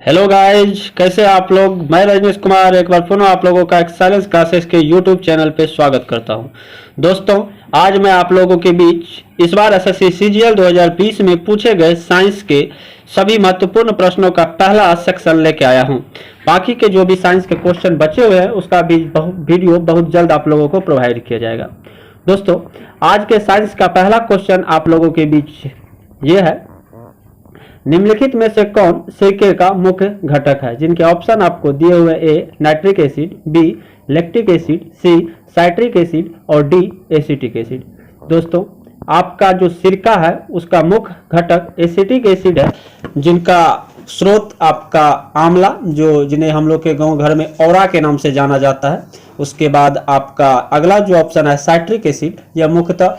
Hello guys, कैसे आप लोग। मैं रजनीश कुमार एक बार पुनः आप लोगों का एक्सेलेंस क्लासेस के यूट्यूब चैनल पे स्वागत करता हूं। दोस्तों, आज मैं आप लोगों के बीच इस बार एसएससी सीजीएल 2020 में पूछे गए साइंस के सभी महत्वपूर्ण प्रश्नों का पहला सेक्शन लेके आया हूं। बाकी के जो भी साइंस के क्वेश्चन बचे हुए हैं उसका भी वीडियो बहुत जल्द आप लोगों को प्रोवाइड किया जाएगा। दोस्तों, आज के साइंस का पहला क्वेश्चन आप लोगों के बीच ये है, निम्नलिखित में से कौन सिरके का मुख्य घटक है? जिनके ऑप्शन आपको दिए हुए A nitric acid, B lactic acid, C citric acid और डी एसिटिक एसिड। दोस्तों, आपका जो सिरका है उसका मुख्य घटक एसिटिक एसिड है, जिनका स्रोत आपका आंवला, जो जिन्हें हम लोग के गांव घर में औरा के नाम से जाना जाता है। उसके बाद आपका अगला जो ऑप्शन है साइट्रिक एसिड, यह मुख्यतः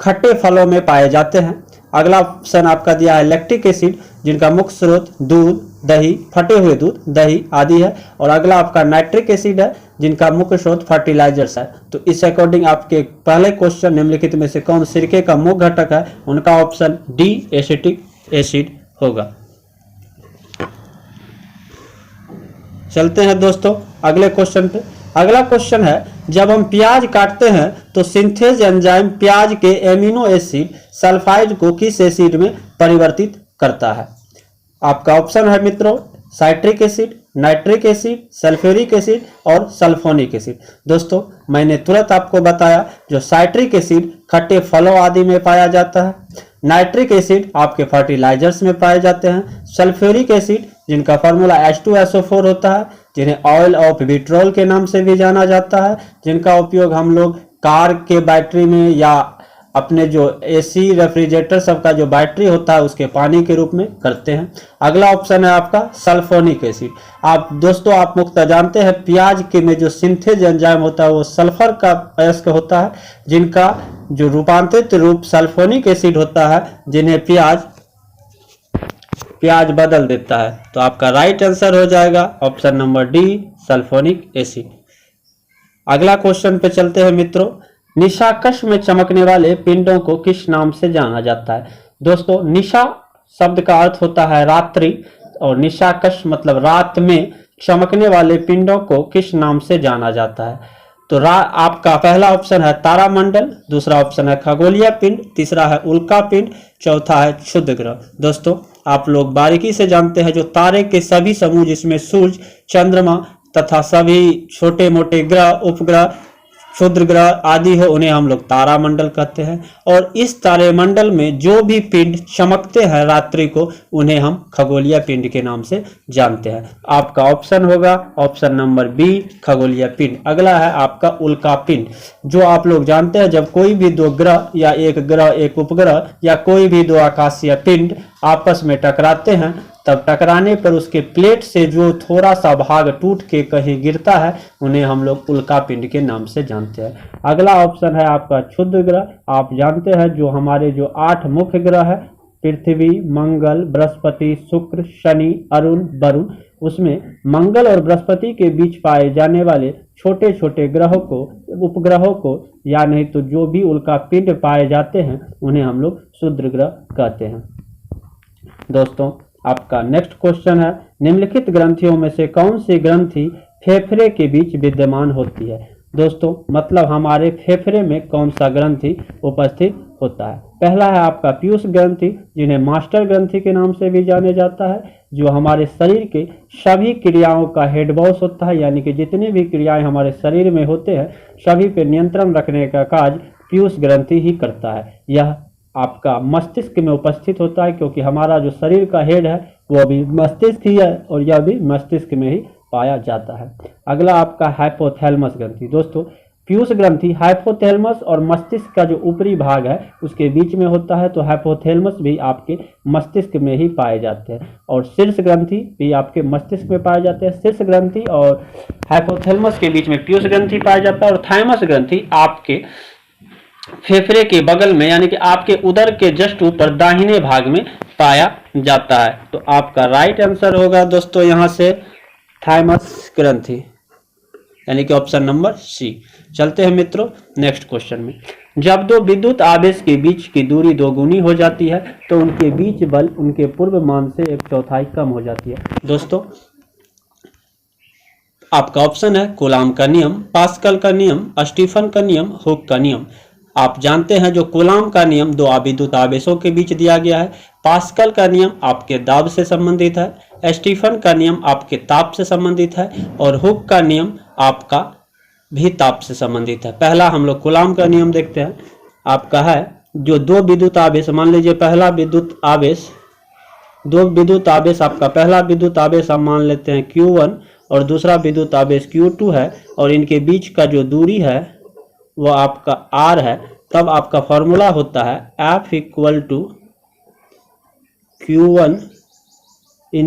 खट्टे फलों में पाए जाते हैं। अगला ऑप्शन आपका दिया है लैक्टिक एसिड, जिनका मुख्य स्रोत दूध, दही, फटे हुए दूध, दही आदि है। और अगला आपका नाइट्रिक एसिड है, जिनका मुख्य स्रोत फर्टिलाइजर्स है। तो इस अकॉर्डिंग आपके पहले क्वेश्चन निम्नलिखित में से कौन सिरके का मुख्य घटक है, उनका ऑप्शन डी एसिटिक एसिड होगा। चलते हैं दोस्तों अगले क्वेश्चन पे। अगला क्वेश्चन है, जब हम प्याज काटते हैं तो सिंथेज एंजाइम प्याज के एमिनो एसिड सल्फाइड को किस एसिड में परिवर्तित करता है? आपका ऑप्शन है मित्रों citric acid, nitric acid, sulphuric acid और सल्फोनिक एसिड। दोस्तों, मैंने तुरंत आपको बताया, जो साइट्रिक एसिड खट्टे फलों आदि में पाया जाता है, नाइट्रिक एसिड आपके फर्टिलाइजर्स में पाए जाते हैं, सल्फ्यूरिक एसिड जिनका फार्मूला H2SO4 होता है, जिन्हें ऑयल ऑफ विट्रोल के नाम से भी जाना जाता है, जिनका उपयोग हम लोग कार के बैटरी में या अपने जो एसी रेफ्रिजरेटर सबका जो बैटरी होता है उसके पानी के रूप में करते हैं। अगला ऑप्शन है आपका सल्फोनिक एसिड। आप दोस्तों, आप मुख्यतः जानते हैं प्याज के में जो सिंथेज एंजाइम होता है वो सल्फर का अयस्क होता है, जिनका जो रूपांतरित रूप सल्फोनिक एसिड होता है, जिन्हें प्याज बदल देता है। तो आपका राइट आंसर हो जाएगा option number D sulphonic acid. अगला क्वेश्चन पे चलते हैं मित्रों, निशाकश में चमकने वाले पिंडों को किस नाम से जाना जाता है? दोस्तों, निशा शब्द का अर्थ होता है रात्रि और निशाकश मतलब रात में चमकने वाले पिंडों को किस नाम से जाना जाता है? तो आपका पहला ऑप्शन है तारामंडल, दूसरा ऑप्शन है खगोलीय पिंड, तीसरा है उल्का पिंड, चौथा है क्षुद्र ग्रह। दोस्तों, आप लोग बारीकी से जानते हैं जो तारे के सभी समूह जिसमें सूर्य, चंद्रमा तथा सभी छोटे मोटे ग्रह, उपग्रह, क्षुद्र ग्रह आदि है, उन्हें हम लोग तारामंडल कहते हैं। और इस तारामंडल में जो भी पिंड चमकते हैं रात्रि को, उन्हें हम खगोलीय पिंड के नाम से जानते हैं। आपका ऑप्शन होगा ऑप्शन नंबर बी खगोलीय पिंड। अगला है आपका उल्का पिंड, जो आप लोग जानते हैं जब कोई भी दो ग्रह या एक ग्रह एक उपग्रह या कोई भी दो आकाशीय पिंड आपस में टकराते हैं, तब टकराने पर उसके प्लेट से जो थोड़ा सा भाग टूट के कहीं गिरता है, उन्हें हम लोग उल्का पिंड के नाम से जानते हैं। अगला ऑप्शन है आपका क्षुद्र ग्रह। आप जानते हैं जो हमारे जो 8 मुख्य ग्रह है, पृथ्वी, मंगल, बृहस्पति, शुक्र, शनि, अरुण, वरुण, उसमें मंगल और बृहस्पति के बीच पाए जाने वाले छोटे छोटे ग्रहों को, उपग्रहों को, या नहीं तो जो भी उल्का पिंड पाए जाते हैं, उन्हें हम लोग क्षुद्र ग्रह कहते हैं। दोस्तों, आपका नेक्स्ट क्वेश्चन है, निम्नलिखित ग्रंथियों में से कौन सी ग्रंथि फेफड़े के बीच विद्यमान होती है? दोस्तों, मतलब हमारे फेफड़े में कौन सा ग्रंथि उपस्थित होता है? पहला है आपका पीयूष ग्रंथि, जिन्हें मास्टर ग्रंथि के नाम से भी जाने जाता है, जो हमारे शरीर के सभी क्रियाओं का हेड बॉस होता है, यानी कि जितनी भी क्रियाएं हमारे शरीर में होते हैं सभी पे नियंत्रण रखने का काज पीयूष ग्रंथि ही करता है। यह आपका मस्तिष्क में उपस्थित होता है, क्योंकि हमारा जो शरीर का हेड है वो भी मस्तिष्क ही है और यह भी मस्तिष्क में ही पाया जाता है। अगला आपका हाइपोथैलेमस ग्रंथि। दोस्तों, पीयूष ग्रंथि हाइपोथैलेमस और मस्तिष्क का जो ऊपरी भाग है उसके बीच में होता है, तो हाइपोथैलेमस भी आपके मस्तिष्क में ही पाए जाते हैं। और शीर्ष ग्रंथि भी आपके मस्तिष्क में पाए जाते हैं। शीर्ष ग्रंथि और हाइपोथैलेमस के बीच में पीयूष ग्रंथि पाया जाता है, और थाइमस ग्रंथि आपके फेफड़े के बगल में यानी कि आपके उदर के जस्ट ऊपर दाहिने भाग में पाया जाता है। तो आपका राइट आंसर होगा दोस्तों यहां से थाइमस ग्रंथि, यानी कि ऑप्शन नंबर सी। चलते हैं मित्रों नेक्स्ट क्वेश्चन में। जब दो विद्युत आवेश के बीच की दूरी दोगुनी हो जाती है तो उनके बीच बल उनके पूर्व मान से 1/4 कम हो जाती है। दोस्तों आपका ऑप्शन है कूलाम का नियम, पास्कल का नियम, स्टीफन का नियम, हुक का नियम। आप जानते हैं जो कूलाम का नियम दो विद्युत आवेशों के बीच दिया गया है, पास्कल का नियम आपके दाब से संबंधित है, स्टीफन का नियम आपके ताप से संबंधित है और हुक का नियम आपका भी ताप से संबंधित है। पहला हम लोग कूलाम का नियम देखते हैं। आपका है जो दो विद्युत आवेश, मान लीजिए पहला विद्युत आवेश, दो विद्युत आवेश, आपका पहला विद्युत आवेश हम मान लेते हैं Q1 और दूसरा विद्युत आवेश Q2 है और इनके बीच का जो दूरी है वो आपका R है। तब आपका फॉर्मूला होता है F = Q1 ×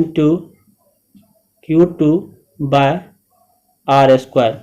Q2/R²।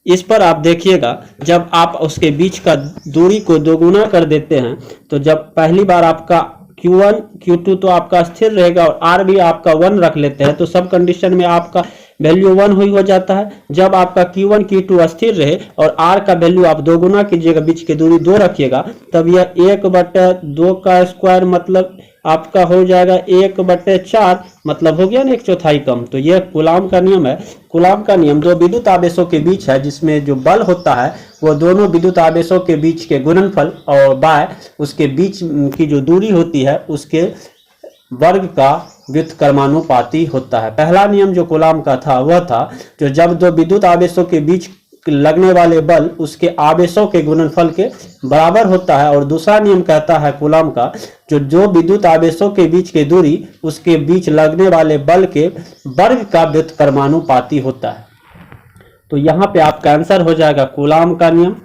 इस पर आप देखिएगा जब आप उसके बीच का दूरी को दोगुना कर देते हैं तो जब पहली बार आपका Q1 Q2 तो आपका स्थिर रहेगा और R भी आपका 1 रख लेते हैं तो सब कंडीशन में आपका वैल्यू 1 हो जाता है। जब आपका Q1 Q2 स्थिर रहे और R का वैल्यू आप दोगुना कीजिएगा, बीच की दूरी 2 रखिएगा, तब यह 1/2 का स्क्वायर मतलब आपका हो जाएगा 1/4, मतलब हो गया ना 1/4 कम। तो यह कूलाम का नियम है। कूलाम का नियम दो विद्युत आवेशों के बीच है जिसमें जो बल होता है वो दोनों विद्युत आवेशों के बीच के गुणनफल और बाय उसके बीच की जो दूरी होती है उसके वर्ग का व्युत्क्रमानुपाती होता है। पहला नियम जो कूलाम का था वह था जो जब दो विद्युत आवेशों के बीच लगने वाले बल उसके आवेशों के गुणनफल के बराबर होता है, और दूसरा नियम कहता है कूलाम का जो विद्युत आवेशों के बीच की दूरी उसके बीच लगने वाले बल के वर्ग का व्युत्क्रमानुपाती होता है। तो यहाँ पे आपका आंसर हो जाएगा कूलाम का नियम।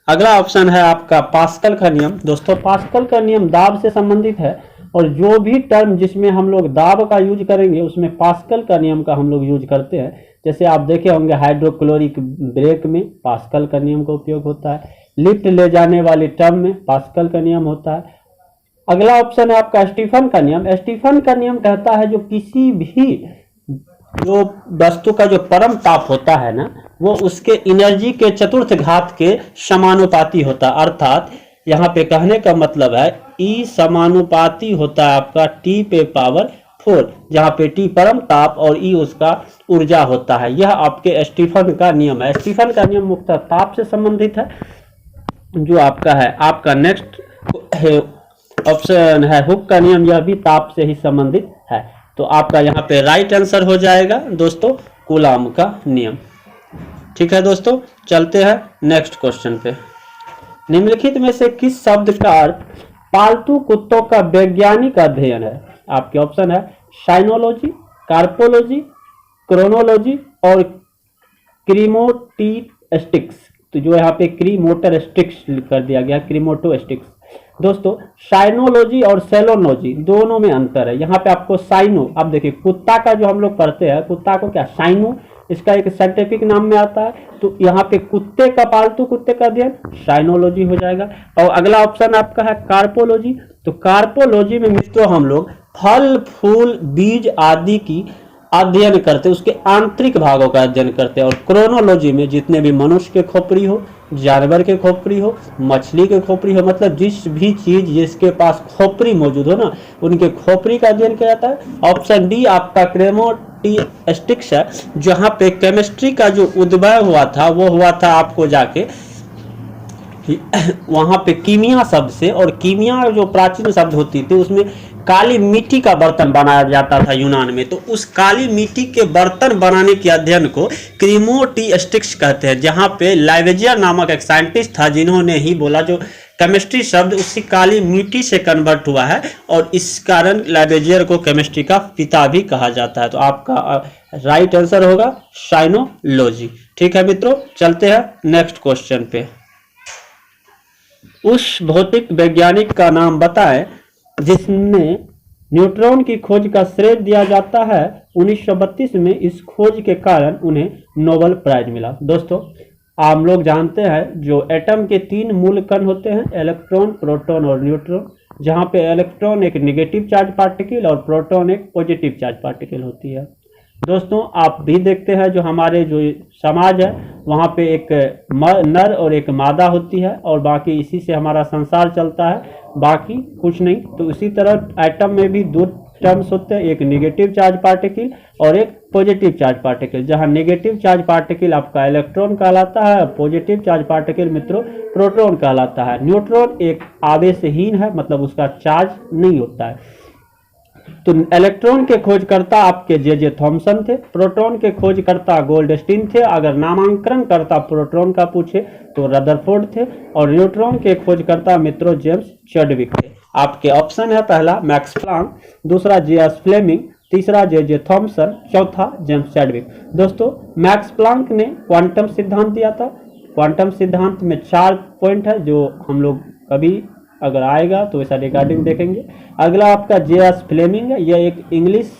अगला ऑप्शन है आपका पास्कल का नियम। दोस्तों पास्कल का नियम दाब से संबंधित है और जो भी टर्म जिसमें हम लोग दाब का यूज करेंगे उसमें पास्कल का नियम का हम लोग यूज करते हैं। जैसे आप देखे होंगे हाइड्रोक्लोरिक ब्रेक में पास्कल का नियम का उपयोग होता है, लिफ्ट ले जाने वाली टर्म में पास्कल का नियम होता है। अगला ऑप्शन है आपका स्टीफन का नियम। स्टीफन का नियम कहता है जो किसी भी जो वस्तु का जो परम ताप होता है ना वो उसके एनर्जी के चतुर्थ घात के समानुपाती होता है। अर्थात यहाँ पे कहने का मतलब है E समानुपाती होता है आपका T⁴, जहाँ पे T परम ताप और E उसका ऊर्जा होता है। यह आपके स्टीफन का नियम है। स्टीफन का नियम मुख्यतः ताप से संबंधित है। जो आपका है आपका नेक्स्ट ऑप्शन है हुक का नियम, यह भी ताप से ही संबंधित है। तो आपका यहाँ पे राइट आंसर हो जाएगा दोस्तों कूलाम का नियम। ठीक है दोस्तों, चलते हैं नेक्स्ट क्वेश्चन पे। निम्नलिखित में से किस शब्द का अर्थ पालतू कुत्तों का वैज्ञानिक अध्ययन है? आपके ऑप्शन है साइनोलॉजी, कार्पोलॉजी, क्रोनोलॉजी और क्रीमोटोस्टिक्स। तो जो यहाँ पे क्रीमोटोस्टिक्स कर दिया गया, क्रीमोटोस्टिक्स। दोस्तों साइनोलॉजी और सेलोलॉजी दोनों में अंतर है। यहाँ पे आपको साइनो, अब देखिए कुत्ता का जो हम लोग पढ़ते हैं कुत्ता को क्या साइनो, इसका एक साइंटिफिक नाम में आता है। तो यहाँ पे कुत्ते का, पालतू कुत्ते का अध्ययन साइनोलॉजी हो जाएगा। और अगला ऑप्शन आपका है कार्पोलॉजी। तो कार्पोलॉजी में मित्रों हम लोग फल फूल बीज आदि की अध्ययन करते हैं, उसके आंतरिक भागों का अध्ययन करते हैं। और क्रोनोलॉजी में जितने भी मनुष्य के खोपड़ी हो, जानवर के खोपड़ी हो, मछली के खोपड़ी हो, मतलब जिस भी चीज जिसके पास खोपड़ी मौजूद हो ना उनके खोपड़ी का अध्ययन किया जाता है। ऑप्शन डी आपका क्रीमोटोस्टिक्स है। जहाँ पे केमिस्ट्री का जो उद्भव हुआ था वो हुआ था आपको जाके वहां पे कीमिया शब्द से, और कीमिया जो प्राचीन शब्द होती थी उसमें काली मिट्टी का बर्तन बनाया जाता था यूनान में। तो उस काली मिट्टी के बर्तन बनाने के अध्ययन को क्रीमोटोस्टिक्स कहते हैं। जहाँ पे लाइवेजियर नामक एक साइंटिस्ट था जिन्होंने ही बोला जो केमिस्ट्री शब्द उसी काली मिट्टी से कन्वर्ट हुआ है, और इस कारण लाइवेजियर को केमिस्ट्री का पिता भी कहा जाता है। तो आपका राइट आंसर होगा साइनोलॉजी। ठीक है मित्रों, चलते हैं नेक्स्ट क्वेश्चन पे। उस भौतिक वैज्ञानिक का नाम बताएं जिसने न्यूट्रॉन की खोज का श्रेय दिया जाता है। 1932 में इस खोज के कारण उन्हें नोबेल प्राइज मिला। दोस्तों आप लोग जानते हैं जो एटम के 3 मूल कण होते हैं, इलेक्ट्रॉन, प्रोटॉन और न्यूट्रॉन, जहां पे इलेक्ट्रॉन एक नेगेटिव चार्ज पार्टिकल और प्रोटॉन एक पॉजिटिव चार्ज पार्टिकल होती है। दोस्तों आप भी देखते हैं जो हमारे जो समाज है वहाँ पे एक नर और एक मादा होती है और बाकी इसी से हमारा संसार चलता है, बाकी कुछ नहीं। तो इसी तरह एटम में भी दो टर्म्स होते हैं, एक नेगेटिव चार्ज पार्टिकल और एक पॉजिटिव चार्ज पार्टिकल। जहां नेगेटिव चार्ज पार्टिकल आपका इलेक्ट्रॉन कहलाता है, पॉजिटिव चार्ज पार्टिकल मित्रों प्रोटॉन कहलाता है। न्यूट्रॉन एक आवेशहीन है, मतलब उसका चार्ज नहीं होता है। तो इलेक्ट्रॉन के खोजकर्ता आपके जे थॉमसन थे, प्रोटॉन के खोजकर्ता गोल्डस्टीन थे, अगर नामांकन करता प्रोटॉन का पूछे तो रदरफोर्ड थे, और न्यूट्रॉन के खोजकर्ता मित्रों जेम्स चैडविक थे। आपके ऑप्शन है पहला मैक्स प्लैंक, दूसरा जे.एस. फ्लेमिंग, तीसरा जे थॉमसन, चौथा जेम्स चैडविक। दोस्तों मैक्स प्लैंक ने क्वांटम सिद्धांत दिया था। क्वांटम सिद्धांत में 4 पॉइंट है जो हम लोग कभी अगर आएगा तो ऐसा रिकॉर्डिंग देखेंगे। अगला आपका जे.एस. फ्लेमिंग है, यह एक इंग्लिश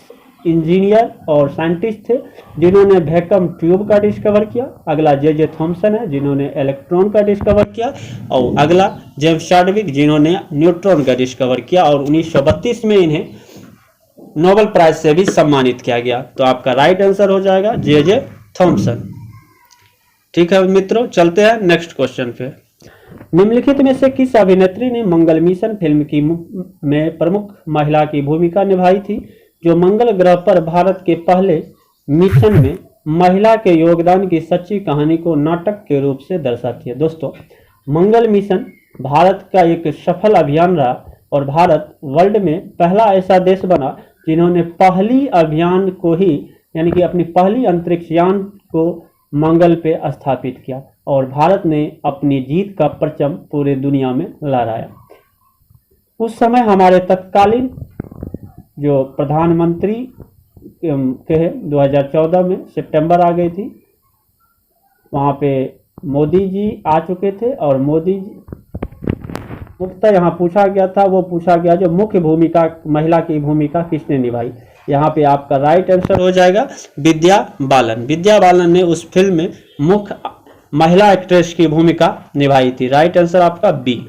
इंजीनियर और साइंटिस्ट थे जिन्होंने वैक्यूम ट्यूब का डिस्कवर किया। अगला जे थॉमसन है जिन्होंने इलेक्ट्रॉन का डिस्कवर किया, और अगला जेम्स चैडविक जिन्होंने न्यूट्रॉन का डिस्कवर किया, और 1932 में इन्हें नोबेल प्राइज से भी सम्मानित किया गया। तो आपका राइट आंसर हो जाएगा जे थॉमसन। ठीक है मित्रों, चलते हैं नेक्स्ट क्वेश्चन पे। निम्नलिखित में से किस अभिनेत्री ने मंगल मिशन फिल्म की में प्रमुख महिला की भूमिका निभाई थी, जो मंगल ग्रह पर भारत के पहले मिशन में महिला के योगदान की सच्ची कहानी को नाटक के रूप से दर्शाती है। दोस्तों मंगल मिशन भारत का एक सफल अभियान रहा और भारत वर्ल्ड में पहला ऐसा देश बना जिन्होंने पहली अभियान को ही यानी कि अपनी पहली अंतरिक्ष यान को मंगल पे स्थापित किया, और भारत ने अपनी जीत का परचम पूरे दुनिया में लहराया। उस समय हमारे तत्कालीन जो प्रधानमंत्री के 2014 में सितंबर आ गई थी, वहाँ पे मोदी जी आ चुके थे, और मोदी जी मुख्यतः यहाँ पूछा गया था, वो पूछा गया जो मुख्य भूमिका महिला की भूमिका किसने निभाई। यहाँ पे आपका राइट आंसर हो जाएगा विद्या बालन। विद्या बालन ने उस फिल्म में मुख्य महिला एक्ट्रेस की भूमिका निभाई थी। राइट आंसर आपका बी।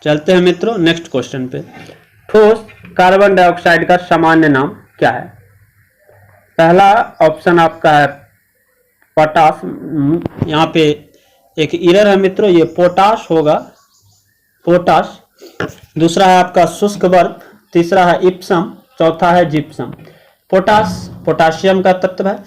चलते हैं मित्रों नेक्स्ट क्वेश्चन पे। ठोस कार्बन डाइऑक्साइड का सामान्य नाम क्या है? पहला ऑप्शन आपका है पोटाश। यहाँ पे एक एरर है मित्रों, ये पोटाश होगा, पोटाश। दूसरा है आपका शुष्क बर्फ, तीसरा है इप्सम, चौथा है जिप्सम। पोटाश पोटाशियम का तत्व है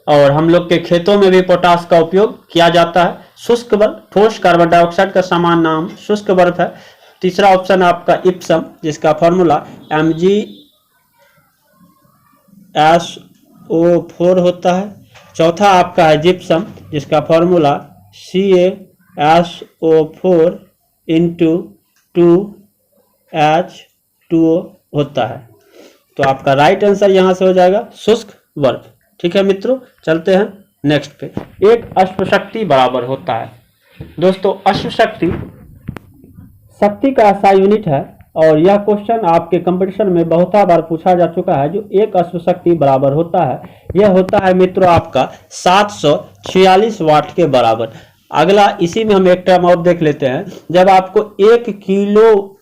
और हम लोग के खेतों में भी पोटाश का उपयोग किया जाता है। शुष्क बर्फ ठोस कार्बन डाइऑक्साइड का सामान्य नाम शुष्क बर्फ है। तीसरा ऑप्शन आपका इप्सम जिसका फॉर्मूला MgSO4 होता है। चौथा आपका है जिप्सम जिसका फॉर्मूला CaSO4 × 2H2O होता है। तो आपका राइट आंसर यहां से हो जाएगा शुष्क बर्फ। ठीक है मित्रों, चलते हैं नेक्स्ट पे। एक अश्वशक्ति बराबर होता है। दोस्तों अश्वशक्ति शक्ति का SI यूनिट है और यह क्वेश्चन आपके कंपटीशन में बहुत बार पूछा जा चुका है। जो एक अश्वशक्ति बराबर होता है यह होता है मित्रों आपका 746 वाट के बराबर। अगला इसी में हम एक टर्म और देख लेते हैं। जब आपको 1 किलो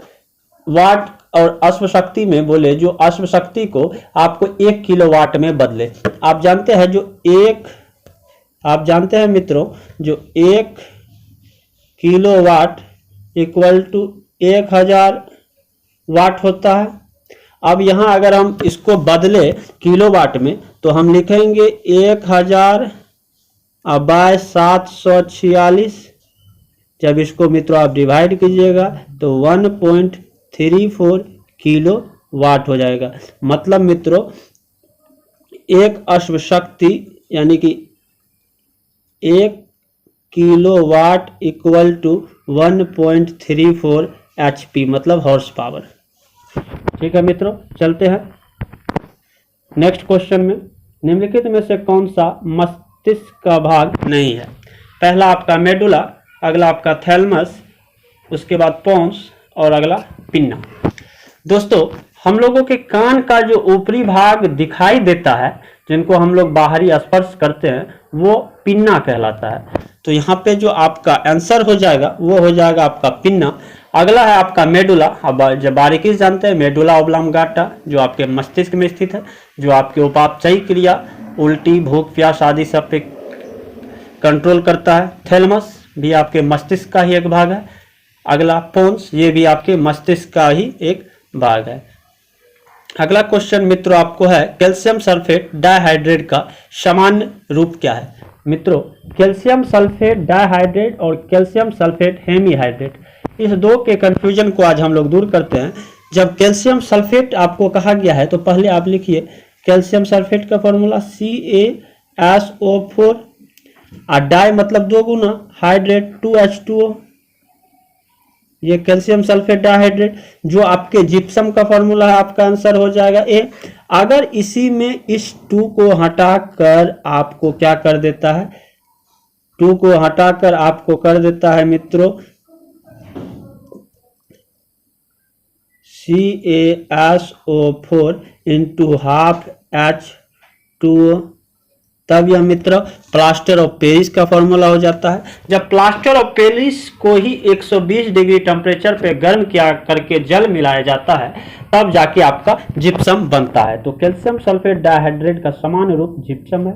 वाट और अश्वशक्ति में बोले जो अश्वशक्ति को आपको 1 किलोवाट में बदले, आप जानते हैं मित्रों जो 1 किलोवाट इक्वल टू 1000 वाट होता है। अब यहां अगर हम इसको बदले किलोवाट में तो हम लिखेंगे 1000/746। जब इसको मित्रों आप डिवाइड कीजिएगा तो 1.34 किलो वाट हो जाएगा। मतलब मित्रों एक अश्वशक्ति यानी कि 1 किलोवाट इक्वल टू 1.34 HP मतलब हॉर्स पावर। ठीक है मित्रों, चलते हैं नेक्स्ट क्वेश्चन में। निम्नलिखित में से कौन सा मस्तिष्क का भाग नहीं है? पहला आपका मेडुला, अगला आपका थैलमस, उसके बाद पोन्स और अगला पिन्ना। दोस्तों हम लोगों के कान का जो ऊपरी भाग दिखाई देता है जिनको हम लोग बाहरी स्पर्श करते हैं वो पिन्ना कहलाता है। तो यहाँ पे जो आपका आंसर हो जाएगा वो हो जाएगा आपका पिन्ना। अगला है आपका मेडुला। अब जब बारीकी से जानते हैं, मेडुला ऑब्लांगाटा जो आपके मस्तिष्क में स्थित है, जो आपके उपापचयी क्रिया, उल्टी, भूख, प्यास आदि सब पे कंट्रोल करता है। थैलेमस भी आपके मस्तिष्क का ही एक भाग है। अगला पोन्स, ये भी आपके मस्तिष्क का ही एक भाग है। अगला क्वेश्चन मित्रों आपको है, कैल्शियम सल्फेट डाइहाइड्रेट का सामान्य रूप क्या है। मित्रों, कैल्शियम सल्फेट डाइहाइड्रेट और कैल्शियम सल्फेट हेमीहाइड्रेट, इस दो के कंफ्यूजन को आज हम लोग दूर करते हैं। जब कैल्शियम सल्फेट आपको कहा गया है तो पहले आप लिखिए कैल्शियम सल्फेट का फॉर्मूला CaSO4, और डाई मतलब दो गुना, हाइड्रेट 2H2O, ये कैल्शियम सल्फेट डाइहाइड्रेट। जो आपके जिप्सम का फॉर्मूला है, आपका आंसर हो जाएगा A। अगर इसी में इस 2 को हटाकर आपको क्या कर देता है, 2 को हटाकर आपको कर देता है मित्रों CaSO4 इंटू हाफ H2O, तब यह मित्र प्लास्टर ऑफ पेरिस का फॉर्मूला हो जाता है। जब प्लास्टर ऑफ पेरिस को ही 120 डिग्री टेम्परेचर पे गर्म किया करके जल मिलाया जाता है, तब जाके आपका जिप्सम बनता है। तो कैल्शियम सल्फेट डाइहाइड्रेट का सामान्य रूप जिप्सम है।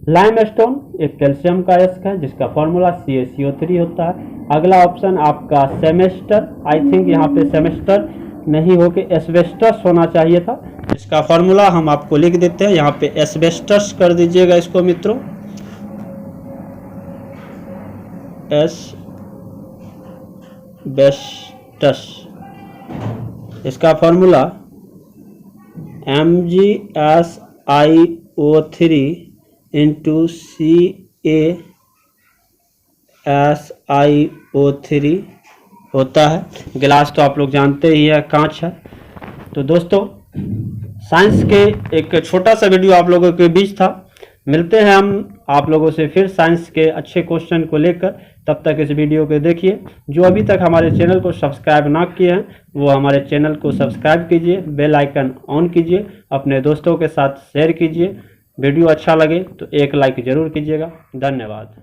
लाइमस्टोन एक कैल्शियम का अयस्क है जिसका फॉर्मूला CaCO3 होता है। अगला ऑप्शन आपका सेमेस्टर, आई थिंक यहाँ पे सेमेस्टर नहीं हो के एस्बेस्टस होना चाहिए था, इसका फॉर्मूला हम आपको लिख देते हैं, यहाँ पे एस्बेस्टस कर दीजिएगा इसको मित्रों, एस्बेस्टस। इसका फॉर्मूला MgSiO3 इंटू CaSiO3 होता है। गिलास तो आप लोग जानते ही है, कांच है। तो दोस्तों, साइंस के एक छोटा सा वीडियो आप लोगों के बीच था। मिलते हैं हम आप लोगों से फिर साइंस के अच्छे क्वेश्चन को लेकर। तब तक इस वीडियो को देखिए। जो अभी तक हमारे चैनल को सब्सक्राइब ना किए हैं वो हमारे चैनल को सब्सक्राइब कीजिए, बेल आइकन ऑन कीजिए, अपने दोस्तों के साथ शेयर कीजिए। वीडियो अच्छा लगे तो एक लाइक जरूर कीजिएगा। धन्यवाद।